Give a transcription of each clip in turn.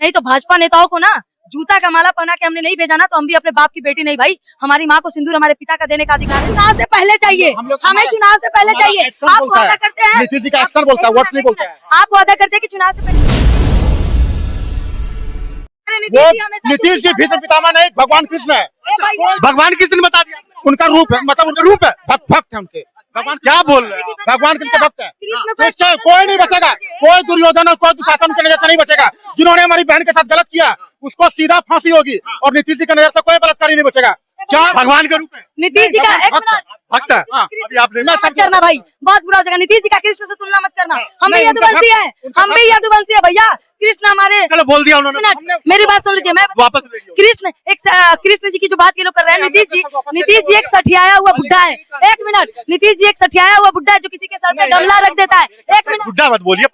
नहीं तो भाजपा नेताओं को ना जूता का माला पहना के हमने नहीं भेजा ना, तो हम भी अपने बाप की बेटी नहीं भाई। हमारी माँ को सिंदूर हमारे पिता का देने का अधिकार है। चुनाव से पहले चाहिए, हमें चुनाव से पहले चाहिए। आप वादा करते हैं, नीतीश जी का एक्शन बोलता है, वर्ड्स नहीं बोलता है। आप वादा करते हैं कि चुनाव से पहले। वो नीतीश जी भीष्म पितामह नहीं, भगवान कृष्ण है। भगवान कृष्ण ने बता दिया, उनका रूप है, मतलब उनका रूप है, भक्त है उनके। भगवान क्या बोल रहे हैं, भगवान कृष्ण के भक्त है। कोई नहीं बचेगा, कोई दुर्योधन और कोई दुशासन के नजर से नहीं बचेगा। जिन्होंने हमारी बहन के साथ गलत किया उसको सीधा फांसी होगी, और नीतीश जी की नजर से कोई बलात्कारी नहीं बचेगा। क्या भगवान का रूप है नीतीश जी का? भक्त है। मत करना भाई, बहुत बुरा हो जाएगा। नीतीश जी का कृष्ण से तुलना मत करना। हम भी यदुवंशी है, हम भी यदुवंशी है भैया। कृष्ण हमारे, चलो बोल दिया उन्होंने, मेरी बात सुन लीजिए। मैं वापस कृष्ण जी की जो बात ये लोग कर रहे हैं, नीतीश जी एक सठियाया हुआ बुढ़ा है। एक मिनट, नीतीश जी एक सठियाया हुआ बुढ़ा है जो किसी के सर पे गमला रख देता है। एक मिनट, बुढ़ा मत बोलिए,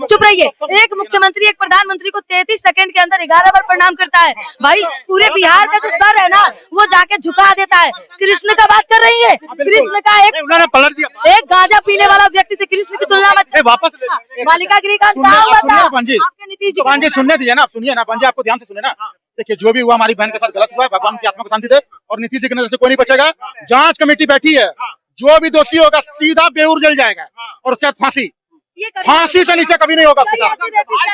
चुप रहिए। एक मुख्यमंत्री एक प्रधानमंत्री को 33 सेकंड के अंदर 11 बार प्रणाम करता है भाई। पूरे बिहार का जो सर है ना, वो जाके झुका देता है। कृष्ण का बात कर रही है, कृष्ण का उन्होंने पलट दिया। एक गांजा पीने वाला व्यक्ति से कृष्ण की तुलना मत। वापस बालिका गृह का क्या हुआ था? आपके नीतीश जी सुनने दीजिए ना, सुनिए ना पंजी, आपको ध्यान से सुने ना। देखिए, जो भी हुआ हमारी बहन के साथ गलत हुआ है, भगवान की आत्मा को शांति दे, और नीतीश जी की नजर से कोई नहीं बचेगा। जांच कमेटी बैठी है, जो भी दोषी होगा सीधा बेऊर जल जाएगा, और उसके बाद फांसी। फांसी से नीचे कभी नहीं होगा।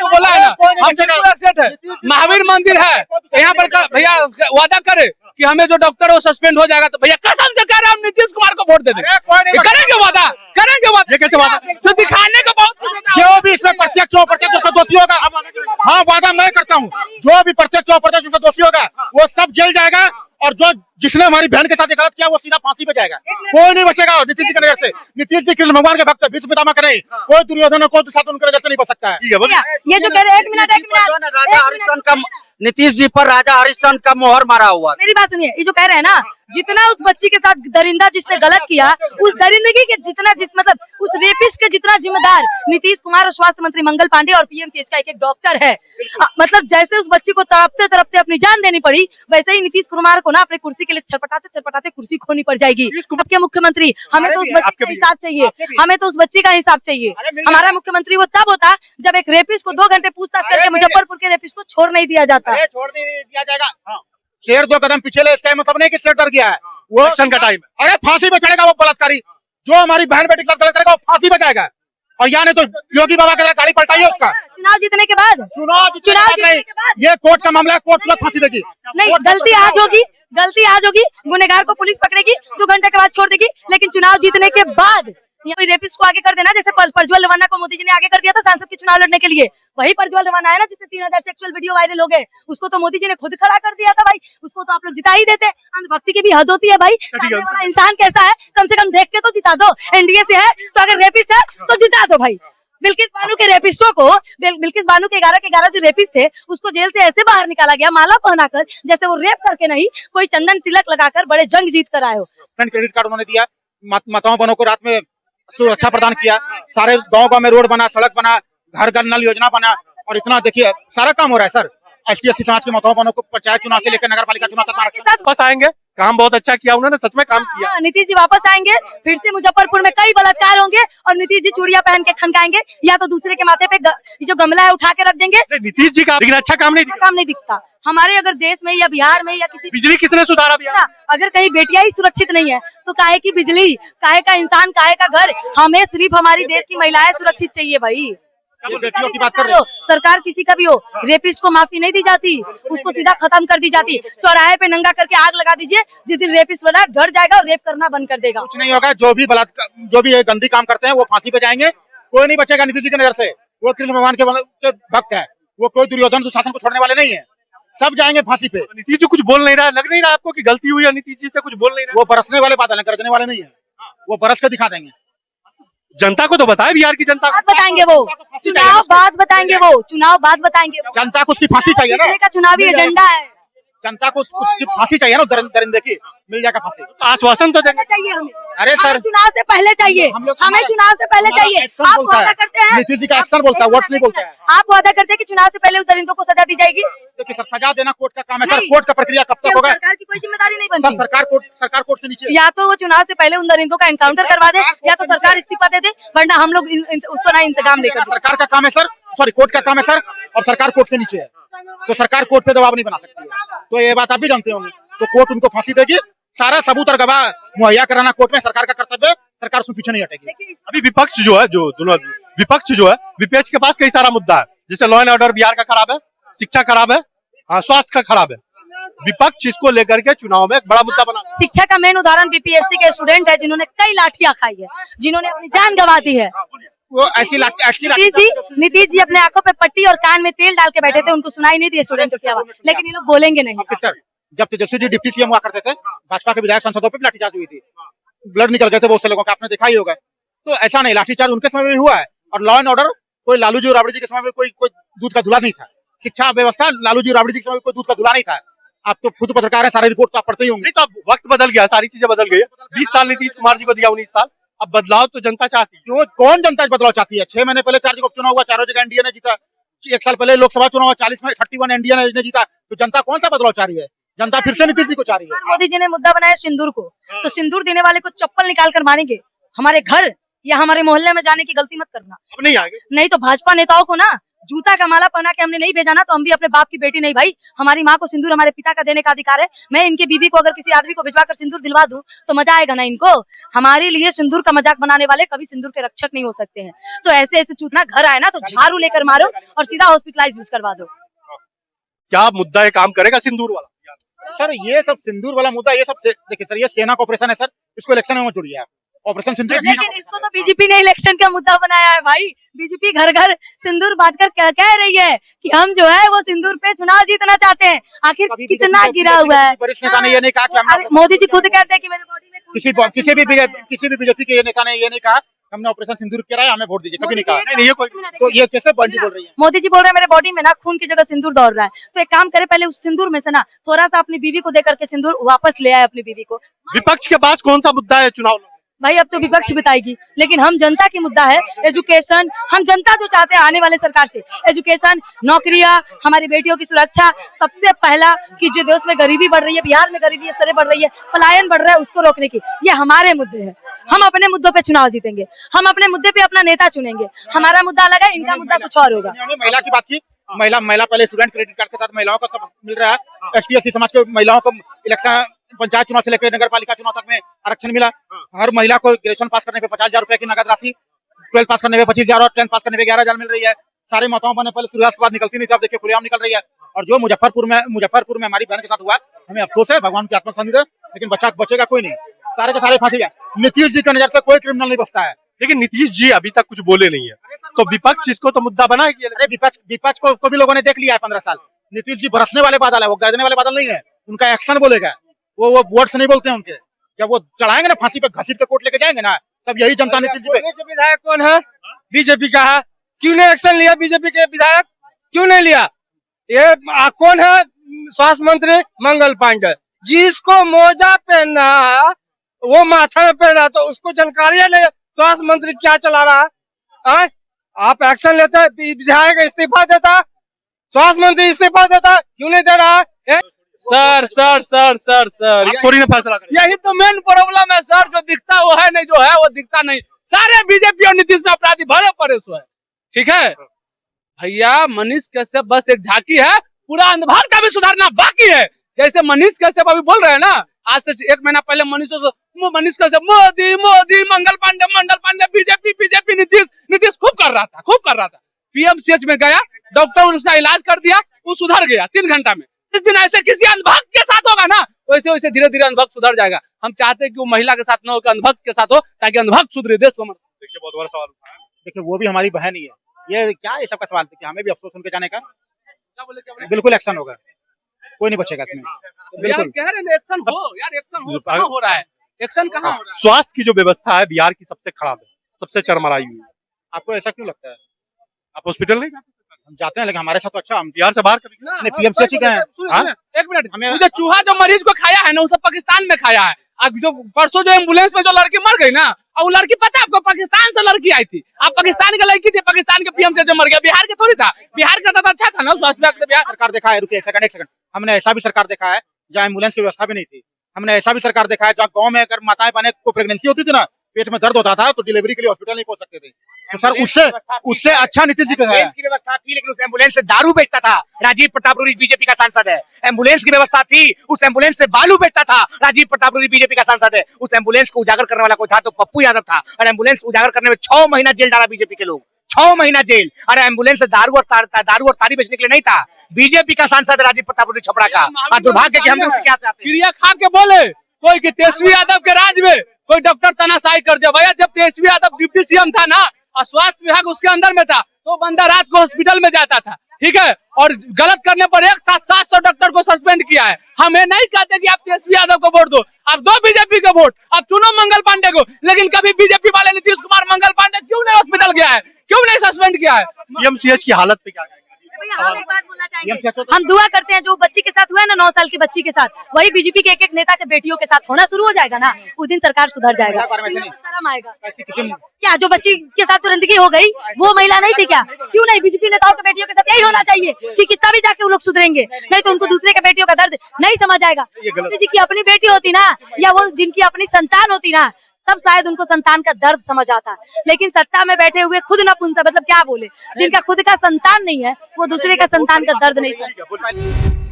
बोला है ना, महावीर मंदिर है यहाँ पर, भैया वादा करे कि हमें जो डॉक्टर वो सस्पेंड हो जाएगा, तो भैया कसम से कह रहे हैं हम नीतीश कुमार को वोट दे देंगे। करेंगे वादा, करेंगे वादा। ये कैसे वादा? तो दिखाने का बहुत, जो भी इसमें प्रत्यक्ष और अप्रत्यक्ष उसका दोषी होगा, हाँ वादा मैं करता हूँ, जो भी प्रत्यक्ष और अप्रत्यक्ष उसका दोषी होगा वो सब जेल जाएगा, और जो जिसने हमारी बहन के साथ गलत किया वो सीधा फांसी पे जाएगा। कोई नहीं बचेगा नीतीश जी की नजर से। नीतीश जी कृष्ण भगवान के भक्त है, भीष्म पितामह के नहीं। कोई दुर्योधन और कोई दुशासन उनकी नजर से नहीं बच सकता है। ये जो कह रहे हैं, एक मिनट, राजा हरिश्चंद्र का, नीतीश जी पर राजा हरिश्चंद्र का मोहर मारा हुआ। मेरी बात सुनिए। ये जो कह रहे हैं ना, जितना उस बच्ची के साथ दरिंदा जिसने गलत किया, उस दरिंदगी के जितना मतलब उस रेपिस्ट के जितना जिम्मेदार नीतीश कुमार और स्वास्थ्य मंत्री मंगल पांडे और पीएमसीएच का एक डॉक्टर है। मतलब जैसे उस बच्ची को तड़पते तड़पते अपनी जान देनी पड़ी, वैसे ही नीतीश कुमार को ना अपने कुर्सी के लिए छटपटाते छटपटाते कुर्सी खोनी पड़ जाएगी। आपके मुख्यमंत्री, हमें तो उस बच्ची का हिसाब चाहिए, हमें तो उस बच्ची का हिसाब चाहिए। हमारा मुख्यमंत्री वो तब होता जब एक रेपिस्ट को 2 घंटे पूछताछ करके मुजफ्फरपुर के रेपिस्ट को छोड़ नहीं दिया जाता। छोड़ नहीं दिया जाएगा। शेर 2 कदम पीछे ले, इसका मतलब नहीं कि शेर डर गया है। वो एक्शन का टाइम, अरे फांसी पे चढ़ेगा वो बलात्कारी। जो हमारी बहन बेटी के साथ गलत करेगा वो फांसी पे जाएगा। और या नहीं तो योगी बाबा की तरह गाड़ी पलटाइए उसका। चुनाव जीतने के बाद, चुनाव जीतने के बाद ये कोर्ट का मामला है, कोर्ट तुरंत फांसी देगी। नहीं, गलती आज होगी, गुनहगार को पुलिस पकड़ेगी, 2 घंटे के बाद छोड़ देगी। लेकिन चुनाव जीतने के बाद रेपिस्ट को आगे कर देना, जैसे प्रज्वल रवाना को मोदी जी ने आगे कर दिया था सांसद के चुनाव लड़ने के लिए। वही प्रज्वल रवाना है ना जिससे 3000 सेक्सुअल वीडियो वायरल हो गए, उसको तो मोदी जी ने खुद खड़ा कर दिया था भाई। उसको तो आप लोग जिता ही देते। अंधभक्ति की भी हद होती है भाई। सामने वाला इंसान कैसा है कम से कम देख के तो जिता दो। एनडीए से है तो अगर रेपिस्ट है तो जिता दो भाई। बिल्किस बानो के रेपिस्टों को, बिल्किस बानो के 11 के 11 जो रेपिस्ट थे, उसको जेल से ऐसे बाहर निकाला गया माला पहनाकर, जैसे वो रेप करके नहीं, कोई चंदन तिलक लगाकर बड़े जंग जीत कर आए हो। क्रेडिट कार्ड उन्होंने दिया, माताओं बहनों को रात में सुरक्षा प्रदान किया, सारे गांव में रोड बना, सड़क बना, घर घर नल योजना बना, और इतना देखिए सारा काम हो रहा है सर। एसटी समाज के माताओं बहनों को पंचायत चुनाव से लेकर नगर पालिका चुनाव तक वापस आएंगे। काम बहुत अच्छा किया उन्होंने, सच में काम किया। नीतीश जी वापस आएंगे, फिर से मुजफ्फरपुर में कई बलात्कार होंगे, और नीतीश जी चूड़ियां पहन के खनकाएंगे, या तो दूसरे के माथे पे जो गमला है उठा के रख देंगे। नीतीश जी का लेकिन अच्छा काम नहीं दिखता हमारे अगर देश में या बिहार में या किसी। बिजली किसने सुधारा बिहार? अगर कहीं बेटियां ही सुरक्षित नहीं है तो काहे की बिजली, काहे का इंसान, काहे का घर? हमें सिर्फ हमारी देश की महिलाएं सुरक्षित चाहिए भाई। बेटियों की बात कर रहे हो, सरकार किसी का भी हो, रेपिस्ट को माफी नहीं दी जाती, उसको सीधा खत्म कर दी जाती। चौराहे पे नंगा करके आग लगा दीजिए, जिस दिन रेपिस्ट वाला डर जाएगा और रेप करना बंद कर देगा। कुछ नहीं होगा। जो भी ये गंदी काम करते हैं वो फांसी पे जाएंगे। कोई नहीं बचेगा नीतीश जी की नजर से। वो कृष्ण भगवान के भक्त है, वो कोई दुर्योधन दुशासन को छोड़ने वाले नहीं है। सब जाएंगे फांसी पे। नीतीश जी कुछ बोल नहीं रहा है, लग नहीं रहा आपको कि गलती हुई है नीतीश जी से? कुछ बोल नहीं रहा। वो बरसने वाले बात है, करने वाले नहीं है। वो बरस के दिखा देंगे। जनता को तो बताए, बिहार की जनता को बताएंगे वो, चुनाव बाद बताएंगे वो, चुनाव बाद बताएंगे। जनता को उसकी फांसी चाहिए ना, का चुनावी एजेंडा है। जनता को उसकी फांसी चाहिए ना, दरिंदे की मिल जाएगा फांसी। आश्वासन तो देना चाहिए हमें। अरे सर, चुनाव से पहले चाहिए, हमें चुनाव से पहले चाहिए। आप वादा करते हैं, नीतीश जी का एक्शन बोलता है, वर्ड्स नहीं बोलता है। आप वादा करते हैं कि चुनाव से पहले उस दरिंदों को सजा दी जाएगी। देखिए सर, सजा देना कोर्ट का काम है सर। कोर्ट का प्रक्रिया कब तक होगा? सरकार की कोई जिम्मेदारी नहीं बनती। सरकार कोर्ट से नीचे। या तो वो चुनाव से पहले उन दरिंदों का एनकाउंटर करवा दे, या तो सरकार इस्तीफा दे दे, वरना हम लोग उसको ना इंतजाम नहीं करते। सरकार का काम है सर, सॉरी कोर्ट का काम है सर, और सरकार कोर्ट से नीचे है। तो सरकार कोर्ट पे दबाव नहीं बना सकती है, तो ये बात आप भी जानते होंगे। तो कोर्ट उनको फांसी देगी, सारा सबूत और गवाह मुहैया कराना कोर्ट में सरकार का कर्तव्य है, सरकार उसमें पीछे नहीं हटेगी। अभी विपक्ष जो है, जो दोनों विपक्ष जो है, विपक्ष के पास कई सारा मुद्दा है, जैसे लॉ एंड ऑर्डर बिहार का खराब है, शिक्षा खराब है, स्वास्थ्य का खराब है। विपक्ष इसको लेकर के चुनाव में एक बड़ा मुद्दा बना। शिक्षा का मेन उदाहरण बीपीएससी के स्टूडेंट है जिन्होंने कई लाठियां खाई है, जिन्होंने अपनी जान गंवा दी है। वो ऐसी नीतीश जी अपने आंखों पे पट्टी और कान में तेल डाल के बैठे थे, उनको सुनाई नहीं थी स्टूडेंटों की आवाज, लेकिन ये लोग बोलेंगे नहीं। जब तेजस्वी जी डिप्टी सीएम हुआ करते थे, भाजपा के विधायक सांसदों पे भी लाठीचार्ज हुई थी, ब्लड निकल गए थे बहुत से लोगों का, आपने देखा ही होगा। तो ऐसा नहीं, लाठीचार्ज उनके समय में हुआ है। और लॉ एंड ऑर्डर कोई लालू जी राबड़ी जी के समय में कोई दूध का धुला नहीं था। शिक्षा व्यवस्था लालू जी राबड़ी जी के समय में कोई दूध का धुला नहीं था। आप तो खुद पत्रकार है, सारे रिपोर्ट तो आप पढ़ते ही होंगे। तो अब वक्त बदल गया, सारी चीजें बदल गई। 20 साल नीतीश कुमार जी को दिया, 19 साल, अब बदलाव तो जनता चाहती है। क्यों, कौन जनता बदलाव चाहती है? 6 महीने पहले 4 जगह चुनाव हुआ, चारों जगह एनडीए ने जीता। 1 साल पहले लोकसभा चुनाव हुआ, 40 में 31 एनडीए ने जीता। तो जनता कौन सा बदलाव चाह रही है? जनता फिर से नीतीश जी को चाह रही है। मोदी जी ने मुद्दा बनाया सिंदूर को, तो सिंदूर देने वाले को चप्पल निकाल कर मारेंगे। हमारे घर या हमारे मोहल्ले में जाने की गलती मत करना। अब नहीं आएंगे। नहीं तो भाजपा नेताओं को ना जूता का माला पहना के हमने नहीं भेजा ना, तो हम भी अपने बाप की बेटी नहीं भाई। हमारी माँ को सिंदूर हमारे पिता का देने का अधिकार है। मैं इनके बीबी को अगर किसी आदमी को भिजवा कर सिंदूर दिलवा दूं तो मजा आएगा ना इनको। हमारे लिए सिंदूर का मजाक बनाने वाले कभी सिंदूर के रक्षक नहीं हो सकते हैं। तो ऐसे चूतना घर आए ना तो झाड़ू लेकर मारो और सीधा हॉस्पिटलाइज करवा दो। क्या मुद्दा ये काम करेगा सिंदूर वाला? सर ये सब सिंदूर वाला मुद्दा, ये सब देखिए सर, ये सेना का ऑपरेशन है सर, इसको इलेक्शन में मत जोड़िए आप। ऑपरेशन सिंदूर, लेकिन इसको तो बीजेपी ने इलेक्शन का मुद्दा बनाया है भाई। बीजेपी घर घर सिंदूर बांटकर कह रही है कि हम जो है वो सिंदूर पे चुनाव जीतना चाहते हैं। आखिर कितना गिरा हुआ है। वरिष्ठ नेता ने ये नहीं कहा कि हमने, मोदी जी खुद कहते हैं कि मेरे बॉडी में किसी भी बीजेपी के नेता ने ये नहीं कहा हमने ऑपरेशन सिंदूर कराया, हमें वोट दीजिए, कभी नहीं कहा। नहीं, ये कोई तो ये कैसे बंजी बोल रही है? मोदी जी बोल रहे हैं मेरे बॉडी में ना खून की जगह सिंदूर दौड़ रहा है। तो एक काम करे, पहले उस सिंदूर में से ना थोड़ा सा अपनी बीवी को देकर के सिंदूर वापस ले आए अपनी बीवी को। विपक्ष के पास कौन सा मुद्दा है चुनाव में? भाई अब तो विपक्ष बताएगी, लेकिन हम जनता की मुद्दा है एजुकेशन। हम जनता जो चाहते हैं आने वाले सरकार से एजुकेशन, नौकरियां, हमारी बेटियों की सुरक्षा। सबसे पहला कि जो देश में गरीबी बढ़ रही है, बिहार में गरीबी इस तरह बढ़ रही है, पलायन बढ़ रहा है, उसको रोकने की, ये हमारे मुद्दे हैं। हम अपने मुद्दों पे चुनाव जीतेंगे, हम अपने मुद्दे पे अपना नेता चुनेंगे। हमारा मुद्दा अलग है, इनका मुद्दा कुछ और होगा। महिला की बात की, महिला पहले स्टूडेंट क्रेडिट कार्ड के साथ महिलाओं का सब मिल रहा है। ST/SC समाज के महिलाओं को इलेक्शन, पंचायत चुनाव से लेकर नगर पालिका चुनाव तक में आरक्षण मिला। हर महिला को ग्रेजुएशन पास करने पे 50,000 रुपए की नगद राशि, 12 पास करने पे 25,000 और 10 पास करने पे 11,000 मिल रही है। सारी माताओं पर पहले सूर्यास्त के बाद निकलती नहीं थी, अब देखिए खुलेआम निकल रही है। और जो मुजफ्फरपुर में हमारी बहन के साथ हुआ, हमें अफसोस है, भगवान की आत्मा शांति दे, लेकिन बचेगा कोई नहीं, सारे के सारे फांसी गए। नीतीश जी की नजर से कोई क्रिमिनल नहीं बचता है। लेकिन नीतीश जी अभी तक कुछ बोले नहीं है, तो विपक्ष इसको तो मुद्दा बना है। अरे विपक्ष को भी लोगों ने देख लिया है 15 साल। नीतीश जी बरसने वाले बादल है, वो गरजने वाले बादल नहीं है। उनका एक्शन बोलेगा, वो वर्ड्स नहीं बोलते हैं उनके। जब वो चढ़ाएंगे ना फांसी पे, घसीट के कोर्ट लेके जाएंगे ना, तब यही जनता नीतीश जी पे। विधायक कौन है? बीजेपी का है। क्यों नहीं एक्शन लिया बीजेपी के विधायक? क्यों नहीं लिया? ये कौन है? स्वास्थ्य मंत्री मंगल पांडे, जिसको मोजा पहनना वो माथा में पहना, तो उसको जानकारी है स्वास्थ्य मंत्री क्या चला रहा है। आप एक्शन लेते, विधायक इस्तीफा देता, स्वास्थ्य मंत्री इस्तीफा देता, क्यों नहीं दे रहा है? सर थोड़ी ना फैसला करें। यही तो मेन प्रॉब्लम है सर, जो दिखता वो है नहीं, जो है वो दिखता नहीं। सारे बीजेपी और नीतीश में अपराधी भरे पड़े है, ठीक है भैया। मनीष कश्यप बस एक झांकी है, पूरा अंधभाग का भी सुधारना बाकी है। जैसे मनीष कश्यप अभी बोल रहे हैं ना, आज से 1 महीना पहले मनीष कश्यप मोदी मंगल पांडे बीजेपी नीतीश खूब कर रहा था। PMCH में गया, डॉक्टर उसका इलाज कर दिया, वो सुधर गया 3 घंटा में। इस दिन ऐसे किसी अंधभक्त के साथ होगा ना, वैसे धीरे धीरे अंधभक्त सुधर जाएगा। हम चाहते हैं कि वो महिला के साथ न हो, अंधभक्त के साथ हो, ताकि अंधभक्त सुधरे, देश को। देखिए बहुत बड़ा सवाल उठाया। देखिए वो भी हमारी बहन ही है, ये क्या है सबका सवाल? देखिए हमें भी अफसोस उनके जाने का। क्या बोले? बिल्कुल एक्शन होगा, कोई नहीं बचेगा इसमें। बिल्कुल कह रहे हैं एक्शन हो यार, एक्शन हो, कहाँ हो रहा है एक्शन? कहाँ हो रहा है? स्वास्थ्य की जो व्यवस्था है बिहार की सबसे खराब है, सबसे चरमराई हुई है। आपको ऐसा क्यों लगता है? आप हॉस्पिटल नहीं जाते? हम जाते हैं, लेकिन हमारे साथ तो अच्छा, हम बिहार से बाहर कभी नहीं, PMCH गए हैं। सुनिए, एक मिनट, हमें- वो जो चूहा जो मरीज को खाया है ना, उसे पाकिस्तान में खाया है। अब जो परसों जो एम्बुलेंस में जो लड़की मर गई ना, और वो लड़की पता है आपको, पाकिस्तान से लड़की आई थी। आप पाकिस्तान की लड़की थी, पाकिस्तान के PMCH जो मर गया, बिहार के थोड़ी था। बिहार का तो अच्छा था ना स्वास्थ्य विभाग। बिहार सरकार देखा है, रुकिए एक सेकंड, हमने ऐसा भी सरकार देखा है जहाँ एम्बुलेंस की व्यवस्था भी नहीं थी। हमने ऐसा भी सरकार देखा है जहाँ गाँव में अगर माताएं बहने को प्रेगनेंसी होती थी ना, पेट में दर्द होता था तो डिलीवरी के लिए हॉस्पिटल नहीं पहुंच सकते थे। तो सर उससे अच्छा नीतीश जी का है। एम्बुलेंस की व्यवस्था थी, लेकिन उस एम्बुलेंस से दारू बेचता था। राजीव प्रताप रूडी बीजेपी का सांसद है। एम्बुलेंस की व्यवस्था थी, उस एम्बुलेंस से बालू बेचता था। राजीव प्रताप रूडी बीजेपी का सांसद है। उस एम्बुलेंस को उजागर करने वाला कोई था तो पप्पू यादव था, और एम्बुलेंस उजागर करने में 6 महीना जेल डाला बीजेपी के लोग, 6 महीना जेल। अरे एम्बुलेंस से दारू और तारी बेचने के लिए नहीं था। बीजेपी का सांसद राजीव प्रताप रूडी छपरा का, और दुर्भाग्य कि हम उससे क्या चाहते हैं। क्रिया खा के बोले कोई कि तेजस्वी यादव के राज में कोई डॉक्टर तनाशाही कर दिया। भैया जब तेजस्वी यादव डिप्टी सीएम था ना और स्वास्थ्य विभाग उसके अंदर में था, तो बंदा रात को हॉस्पिटल में जाता था, ठीक है, और गलत करने पर एक साथ 700 डॉक्टर को सस्पेंड किया है। हमें नहीं कहते कि आप तेजस्वी यादव को वोट दो, आप दो बीजेपी को वोट, आप चुनो मंगल पांडे को, लेकिन कभी बीजेपी वाले नीतीश कुमार मंगल पांडे क्यों नहीं हॉस्पिटल गया है, क्यों नहीं सस्पेंड किया है? पीएमसीएच की हालत पे क्या कहेंगे? भैया हम एक बात बोलना चाहेंगे, हम दुआ करते हैं जो बच्ची के साथ हुआ है ना 9 साल की बच्ची के साथ, वही बीजेपी के एक नेता के बेटियों के साथ होना शुरू हो जाएगा ना, उस दिन सरकार सुधर जाएगा, शर्म आएगा। क्या जो बच्ची के साथ तुरंतगी हो गई वो महिला नहीं थी क्या? क्यों नहीं बीजेपी नेताओं के बेटियों के साथ यही होना चाहिए कि तभी जाके वो लोग सुधरेंगे, नहीं तो उनको दूसरे के बेटियों का दर्द नहीं समझ आएगा। मोदी जी की अपनी बेटी होती ना, या वो जिनकी अपनी संतान होती ना, तब शायद उनको संतान का दर्द समझ आता। लेकिन सत्ता में बैठे हुए खुद नपुंसक, मतलब क्या बोले, जिनका खुद का संतान नहीं है वो दूसरे का संतान का दर्द नहीं समझ।